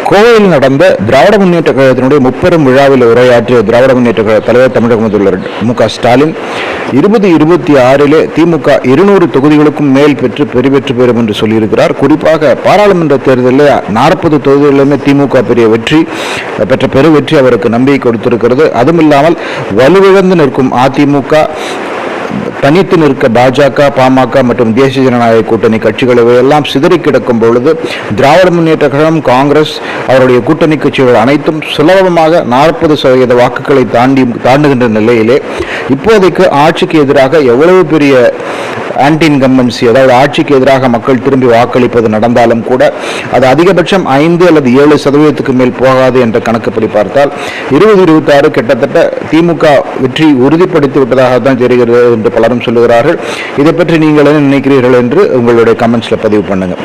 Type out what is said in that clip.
கோவையில் நடந்த திராவிட முன்னேற்ற கழகத்தினுடைய முப்பெரும் விழாவில் உரையாற்றிய திராவிட முன்னேற்ற கழக தலைவர் தமிழக முதல்வர் மு.க.ஸ்டாலின் 2026 திமுக 200 தொகுதிகளுக்கும் மேல் பெற்று பெறும் என்று சொல்லியிருக்கிறார். குறிப்பாக பாராளுமன்ற தேர்தலில் 40 தொகுதிகளிலுமே திமுக பெரு வெற்றி அவருக்கு நம்பிக்கை கொடுத்திருக்கிறது. அதுமில்லாமல் வலுவிழந்து நிற்கும் அதிமுக, தனித்து நிற்க பாஜக, பாமக மற்றும் தேசிய ஜனநாயக கூட்டணி கட்சிகள் இவையெல்லாம் சிதறி கிடக்கும் பொழுது திராவிட முன்னேற்ற கழகம், காங்கிரஸ், அவருடைய கூட்டணி கட்சிகள் அனைத்தும் சுலபமாக 40% வாக்குகளை தாண்டுகின்ற நிலையிலே இப்போதைக்கு ஆட்சிக்கு எதிராக எவ்வளவு பெரிய ஆன்டி இன்கம்பன்சி, அதாவது ஆட்சிக்கு எதிராக மக்கள் திரும்பி வாக்களிப்பது நடந்தாலும் கூட அது அதிகபட்சம் 5 அல்லது 7% மேல் போகாது என்ற கணக்குப்படி பார்த்தால் 2026 கிட்டத்தட்ட திமுக வெற்றி உறுதிப்படுத்தி விட்டதாக தான் தெரிகிறது என்று பலரும் சொல்லுகிறார்கள். இதை பற்றி நீங்கள் என்ன நினைக்கிறீர்கள் என்று உங்களுடைய கமெண்ட்ஸ்ல பதிவு பண்ணுங்க.